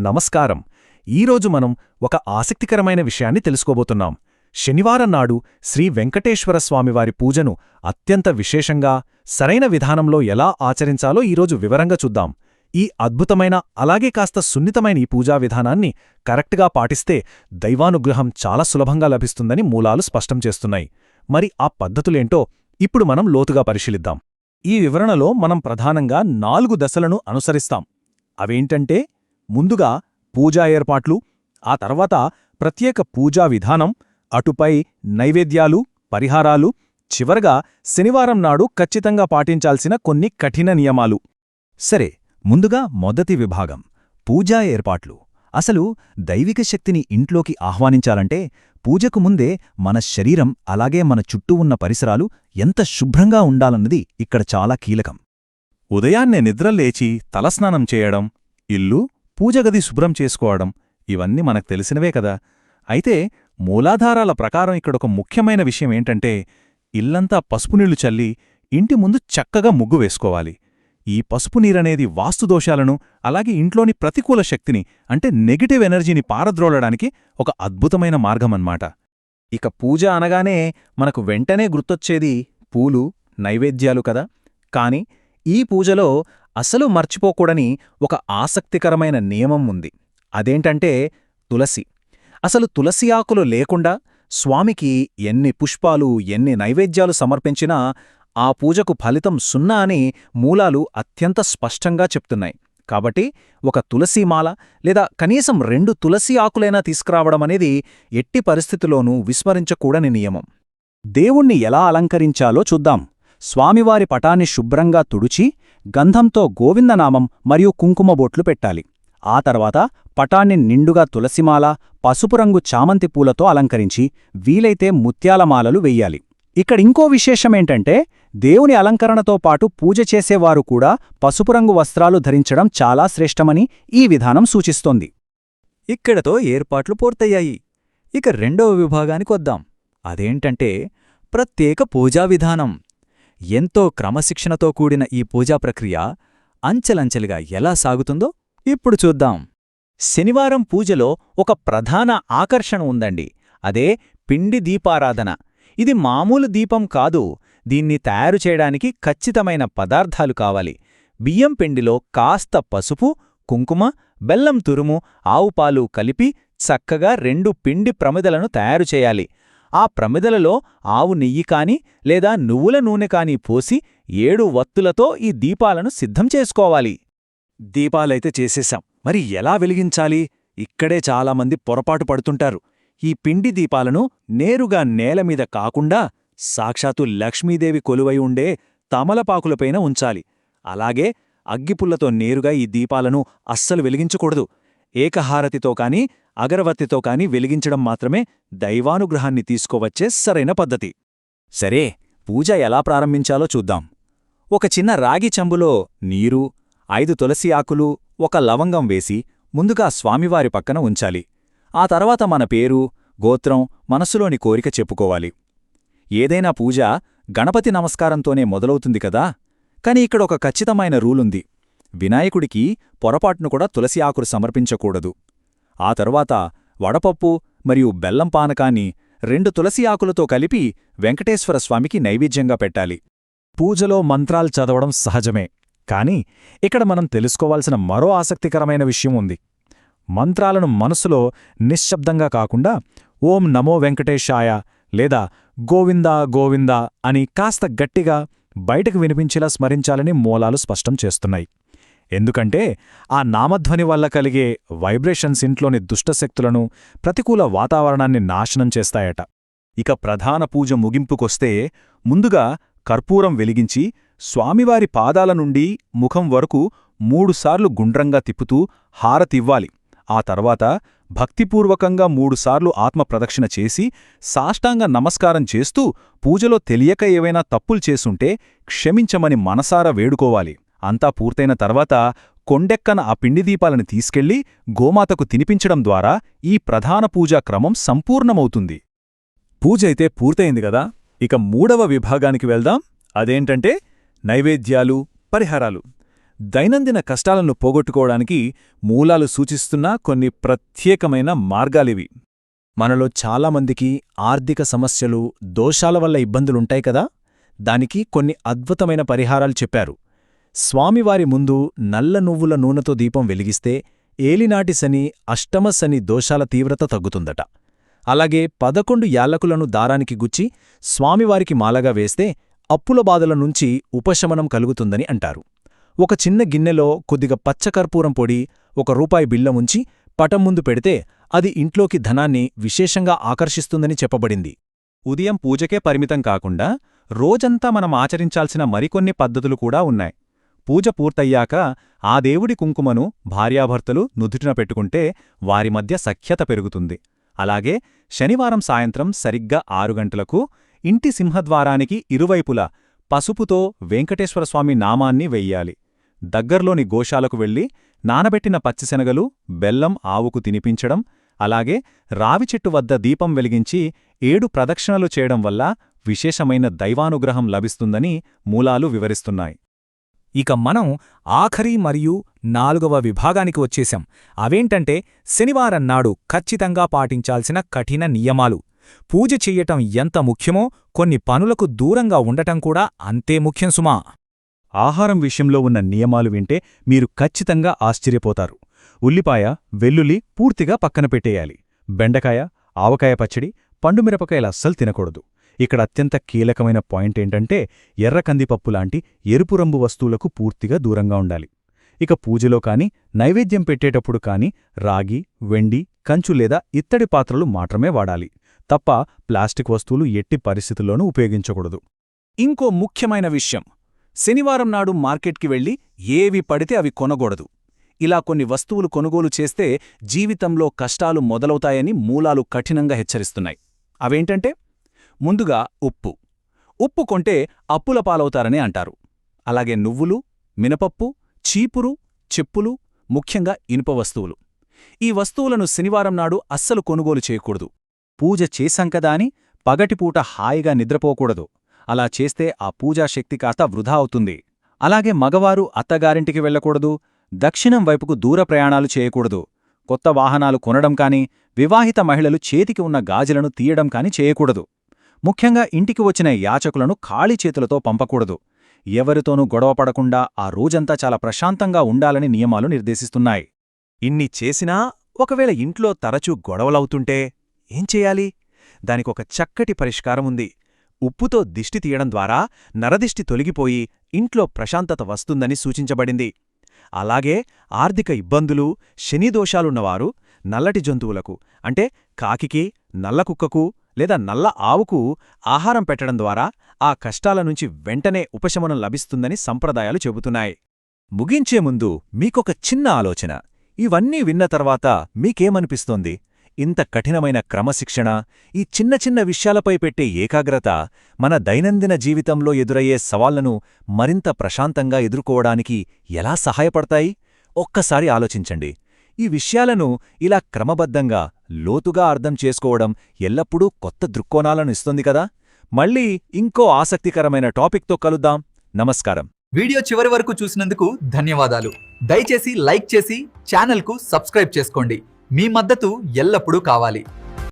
నమస్కారం. ఈరోజు మనం ఒక ఆసక్తికరమైన విషయాన్ని తెలుసుకోబోతున్నాం. శనివారం నాడు శ్రీ వెంకటేశ్వర స్వామివారి పూజను అత్యంత విశేషంగా, సరైన విధానంలో ఎలా ఆచరించాలో ఈరోజు వివరంగా చూద్దాం. ఈ అద్భుతమైన అలాగే కాస్త సున్నితమైన ఈ పూజా విధానాన్ని కరెక్ట్గా పాటిస్తే దైవానుగ్రహం చాలా సులభంగా లభిస్తుందని మూలాలు స్పష్టం చేస్తున్నాయి. మరి ఆ పద్ధతులేంటో ఇప్పుడు మనం లోతుగా పరిశీలిద్దాం. ఈ వివరణలో మనం ప్రధానంగా 4 దశలను అనుసరిస్తాం. అవేంటంటే, ముందుగా పూజా ఏర్పాట్లు, ఆ తర్వాత ప్రత్యేక పూజా విధానం, అటుపై నైవేద్యాలు, పరిహారాలు, చివరగా శనివారం నాడు ఖచ్చితంగా పాటించాల్సిన కొన్ని కఠిన నియమాలు. సరే, ముందుగా మొదటి విభాగం పూజా ఏర్పాట్లు. అసలు దైవిక శక్తిని ఇంట్లోకి ఆహ్వానించాలంటే పూజకు ముందే మన శరీరం అలాగే మన చుట్టూ ఉన్న పరిసరాలు ఎంత శుభ్రంగా ఉండాలన్నది ఇక్కడ చాలా కీలకం. ఉదయాన్నే నిద్రలేచి తలస్నానం చేయడం, ఇల్లు, పూజగది శుభ్రం చేసుకోవడం ఇవన్నీ మనకు తెలిసినవే కదా. అయితే మూలాధారాల ప్రకారం ఇక్కడొక ముఖ్యమైన విషయమేంటంటే, ఇల్లంతా పసుపు నీళ్లు చల్లి ఇంటి ముందు చక్కగా ముగ్గు వేసుకోవాలి. ఈ పసుపు నీరనేది వాస్తుదోషాలను అలాగే ఇంట్లోని ప్రతికూల శక్తిని అంటే నెగటివ్ ఎనర్జీని పారద్రోలడానికి ఒక అద్భుతమైన మార్గమన్నమాట. ఇక పూజ అనగానే మనకు వెంటనే గుర్తొచ్చేది పూలు, నైవేద్యాలు కదా. కాని ఈ పూజలో అసలు మర్చిపోకూడని ఒక ఆసక్తికరమైన నియమం ఉంది. అదేంటంటే తులసి. అసలు తులసి ఆకులు లేకుండా స్వామికి ఎన్ని పుష్పాలు, ఎన్ని నైవేద్యాలు సమర్పించినా ఆ పూజకు ఫలితం 0 అని మూలాలు అత్యంత స్పష్టంగా చెప్తున్నాయి. కాబట్టి ఒక తులసీమాల లేదా కనీసం 2 తులసి ఆకులైనా తీసుకురావడమనేది ఎట్టి పరిస్థితిలోనూ విస్మరించకూడని నియమం. దేవుణ్ణి ఎలా అలంకరించాలో చూద్దాం. స్వామివారి పటాన్ని శుభ్రంగా తుడిచి గంధంతో గోవిందనామం మరియు కుంకుమబొట్లు పెట్టాలి. ఆ తర్వాత పటాన్ని నిండుగా తులసిమాల, పసుపు రంగు చామంతి పూలతో అలంకరించి వీలైతే ముత్యాలమాలలు వెయ్యాలి. ఇక్కడింకో విశేషమేంటంటే, దేవుని అలంకరణతో పాటు పూజ చేసేవారు కూడా పసుపు రంగు వస్త్రాలు ధరించడం చాలా శ్రేష్టమని ఈ విధానం సూచిస్తోంది. ఇక్కడతో ఏర్పాట్లు పూర్తయ్యాయి. ఇక రెండవ విభాగానికొద్దాం. అదేంటంటే ప్రత్యేక పూజా విధానం. ఎంతో క్రమశిక్షణతో కూడిన ఈ పూజా ప్రక్రియ అంచెలంచెలుగా ఎలా సాగుతుందో ఇప్పుడు చూద్దాం. శనివారం పూజలో ఒక ప్రధాన ఆకర్షణ ఉందండి. అదే పిండి దీపారాధన. ఇది మామూలు దీపం కాదు. దీన్ని తయారు చేయడానికి ఖచ్చితమైన పదార్థాలు కావాలి. బియ్యం పిండిలో కాస్త పసుపు, కుంకుమ, బెల్లం తురుము, ఆవుపాలు కలిపి చక్కగా 2 పిండి ప్రమిదలను తయారు చేయాలి. ఆ ప్రమిదలలో ఆవు నెయ్యి కాని లేదా నువ్వుల నూనె కాని పోసి 7 వత్తులతో ఈ దీపాలను సిద్ధం చేసుకోవాలి. దీపాలైతే చేసేశాం, మరి ఎలా వెలిగించాలి? ఇక్కడే చాలామంది పొరపాటు పడుతుంటారు. ఈ పిండి దీపాలను నేరుగా నేలమీద కాకుండా సాక్షాత్తు లక్ష్మీదేవి కొలువై ఉండే తమలపాకులపైన ఉంచాలి. అలాగే అగ్గిపుల్లతో నేరుగా ఈ దీపాలను అస్సలు వెలిగించకూడదు. ఏకహారతితో కాని అగరవత్తితో కాని వెలిగించడం మాత్రమే దైవానుగ్రహాన్ని తీసుకోవచ్చే సరైన పద్ధతి. సరే, పూజ ఎలా ప్రారంభించాలో చూద్దాం. ఒక చిన్న రాగి చెంబులో నీరు, 5 తులసి ఆకులు, 1 లవంగం వేసి ముందుగా స్వామివారి పక్కన ఉంచాలి. ఆ తర్వాత మన పేరు, గోత్రం, మనసులోని కోరిక చెప్పుకోవాలి. ఏదైనా పూజ గణపతి నమస్కారంతోనే మొదలవుతుంది కదా. కాని ఇక్కడ ఒక ఖచ్చితమైన రూలుంది. వినాయకుడికి పొరపాటును కూడా తులసి ఆకులు సమర్పించకూడదు. ఆ తరువాత వడపప్పు మరియు బెల్లం పానకాన్ని 2 తులసి ఆకులతో కలిపి వెంకటేశ్వర స్వామికి నైవేద్యంగా పెట్టాలి. పూజలో మంత్రాలు చదవడం సహజమే. కాని ఇక్కడ మనం తెలుసుకోవాల్సిన మరో ఆసక్తికరమైన విషయం ఉంది. మంత్రాలను మనసులో నిశ్శబ్దంగా కాకుండా ఓం నమో వెంకటేశాయ లేదా గోవిందా గోవిందా అని కాస్త గట్టిగా బయటకు వినిపించేలా స్మరించాలని మూలాలు స్పష్టం చేస్తున్నాయి. ఎందుకంటే ఆ నామధ్వని వల్ల కలిగే వైబ్రేషన్స్ ఇంట్లోని దుష్టశక్తులను, ప్రతికూల వాతావరణాన్ని నాశనం చేస్తాయట. ఇక ప్రధాన పూజ ముగింపుకొస్తే ముందుగా కర్పూరం వెలిగించి స్వామివారి పాదాల నుండి ముఖం వరకు 3 సార్లు గుండ్రంగా తిప్పుతూ హారతివ్వాలి. ఆ తర్వాత భక్తిపూర్వకంగా 3 సార్లు ఆత్మప్రదక్షిణ చేసి సాష్టాంగ నమస్కారం చేస్తూ పూజలో తెలియక ఏవైనా తప్పులు చేసుంటే క్షమించమని మనసారా వేడుకోవాలి. అంతా పూర్తయిన తర్వాత కొండెక్కన ఆ పిండి దీపాలను తీసుకెళ్లి గోమాతకు తినిపించడం ద్వారా ఈ ప్రధాన పూజా క్రమం సంపూర్ణమవుతుంది. పూజ అయితే పూర్తయింది గదా. ఇక 3వ విభాగానికి వెళ్దాం. అదేంటంటే నైవేద్యాలు, పరిహారాలు. దైనందిన కష్టాలను పోగొట్టుకోవడానికి మూలాలు సూచిస్తున్న కొన్ని ప్రత్యేకమైన మార్గాలివి. మనలో చాలామందికి ఆర్థిక సమస్యలు, దోషాల వల్ల ఇబ్బందులుంటాయి కదా, దానికి కొన్ని అద్భుతమైన పరిహారాలు చెప్పారు. స్వామివారి ముందు నల్ల నువ్వుల నూనెతో దీపం వెలిగిస్తే ఏలినాటి శని, అష్టమ శని దోషాల తీవ్రత తగ్గుతుందట. అలాగే 11 యాలకులను దారానికి గుచ్చి స్వామివారికి మాలగా వేస్తే అప్పుల బాధల నుంచి ఉపశమనం కలుగుతుందని అంటారు. ఒక చిన్న గిన్నెలో కొద్దిగా పచ్చకర్పూరం పొడి, ₹1 బిళ్ళ ఉంచి పటం ముందు పెడితే అది ఇంట్లోకి ధనాన్ని విశేషంగా ఆకర్షిస్తుందని చెప్పబడింది. ఉదయం పూజకే పరిమితం కాకుండా రోజంతా మనం ఆచరించాల్సిన మరికొన్ని పద్ధతులు కూడా ఉన్నాయి. పూజ పూర్తయ్యాక ఆ దేవుడి కుంకుమను భార్యాభర్తలు నుదుటిన పెట్టుకుంటే వారి మధ్య సఖ్యత పెరుగుతుంది. అలాగే శనివారం సాయంత్రం సరిగ్గా 6 గంటలకు ఇంటి సింహద్వారానికి ఇరువైపులా పసుపుతో వెంకటేశ్వరస్వామి నామాన్ని వెయ్యాలి. దగ్గర్లోని గోశాలకు వెళ్లి నానబెట్టిన పచ్చిశనగలు, బెల్లం ఆవుకు తినిపించడం, అలాగే రావిచెట్టు వద్ద దీపం వెలిగించి 7 ప్రదక్షిణలు చేయడం వల్ల విశేషమైన దైవానుగ్రహం లభిస్తుందని మూలాలు వివరిస్తున్నాయి. ఇక మనం ఆఖరి మరియు 4వ విభాగానికి వచ్చేశాం. అవేంటంటే శనివారం నాడు ఖచ్చితంగా పాటించాల్సిన కఠిన నియమాలు. పూజ చెయ్యటం ఎంత ముఖ్యమో కొన్ని పనులకు దూరంగా ఉండటం కూడా అంతే ముఖ్యం సుమా. ఆహారం విషయంలో ఉన్న నియమాలు వింటే మీరు ఖచ్చితంగా ఆశ్చర్యపోతారు. ఉల్లిపాయ, వెల్లుల్లి పూర్తిగా పక్కన పెట్టేయాలి. బెండకాయ, ఆవకాయ పచ్చడి, పండుమిరపకాయలు అస్సలు తినకూడదు. ఇక్కడ అత్యంత కీలకమైన పాయింట్ ఏంటంటే ఎర్ర కందిపప్పు లాంటి ఎరుపు రంగు వస్తువులకు పూర్తిగా దూరంగా ఉండాలి. ఇక పూజలో కాని, నైవేద్యం పెట్టేటప్పుడు కాని రాగి, వెండి, కంచు లేదా ఇత్తడి పాత్రలు మాత్రమే వాడాలి. తప్ప ప్లాస్టిక్ వస్తువులు ఎట్టి పరిస్థితుల్లోనూ ఉపయోగించకూడదు. ఇంకో ముఖ్యమైన విషయం, శనివారం నాడు మార్కెట్కి వెళ్లి ఏవి పడితే అవి కొనకూడదు. ఇలా కొన్ని వస్తువులు కొనుగోలు చేస్తే జీవితంలో కష్టాలు మొదలవుతాయని మూలాలు కఠినంగా హెచ్చరిస్తున్నాయి. అవేంటంటే, ముందుగా ఉప్పు. ఉప్పు కొంటే అప్పుల పాలవుతారని అంటారు. అలాగే నువ్వులు, మినపప్పు, చీపురు, చెప్పులు, ముఖ్యంగా ఇనుప వస్తువులు. ఈ వస్తువులను శనివారం నాడు అస్సలు కొనుగోలు చేయకూడదు. పూజ చేశాం కదా అని పగటిపూట హాయిగా నిద్రపోకూడదు. అలా చేస్తే ఆ పూజాశక్తి కాస్త వృధా అవుతుంది. అలాగే మగవారు అత్తగారింటికి వెళ్లకూడదు. దక్షిణం వైపుకు దూర ప్రయాణాలు చేయకూడదు. కొత్త వాహనాలు కొనడం కాని, వివాహిత మహిళలు చేతికి ఉన్న గాజులను తీయడం కాని చేయకూడదు. ముఖ్యంగా ఇంటికి వచ్చిన యాచకులను ఖాళీ చేతులతో పంపకూడదు. ఎవరితోనూ గొడవపడకుండా ఆ రోజంతా చాలా ప్రశాంతంగా ఉండాలని నియమాలు నిర్దేశిస్తున్నాయి. ఇన్ని చేసినా ఒకవేళ ఇంట్లో తరచూ గొడవలవుతుంటే ఏం చెయ్యాలి? దానికొక చక్కటి పరిష్కారముంది. ఉప్పుతో దిష్టి తీయడం ద్వారా నరదిష్టి తొలగిపోయి ఇంట్లో ప్రశాంతత వస్తుందని సూచించబడింది. అలాగే ఆర్థిక ఇబ్బందులు, శనిదోషాలున్నవారు నల్లటి జంతువులకు అంటే కాకికి, నల్లకుక్కకు లేదా నల్ల ఆవుకు ఆహారం పెట్టడం ద్వారా ఆ కష్టాల నుంచి వెంటనే ఉపశమనం లభిస్తుందని సంప్రదాయాలు చెబుతున్నాయి. ముగించే ముందు మీకొక చిన్న ఆలోచన. ఇవన్నీ విన్న తర్వాత మీకేమనిపిస్తోంది? ఇంత కఠినమైన క్రమశిక్షణ, ఈ చిన్న చిన్న విషయాలపై పెట్టే ఏకాగ్రత మన దైనందిన జీవితంలో ఎదురయ్యే సవాళ్లను మరింత ప్రశాంతంగా ఎదుర్కోవడానికి ఎలా సహాయపడతాయి? ఒక్కసారి ఆలోచించండి. ఈ విషయాలను ఇలా క్రమబద్ధంగా, లోతుగా అర్థం చేసుకోవడం ఎల్లప్పుడూ కొత్త దృక్కోణాలను ఇస్తుంది కదా. మళ్ళీ ఇంకో ఆసక్తికరమైన టాపిక్తో కలుద్దాం. నమస్కారం. వీడియో చివరి వరకు చూసినందుకు ధన్యవాదాలు. దయచేసి లైక్ చేసి ఛానల్కు సబ్స్క్రైబ్ చేసుకోండి. మీ మద్దతు ఎల్లప్పుడూ కావాలి.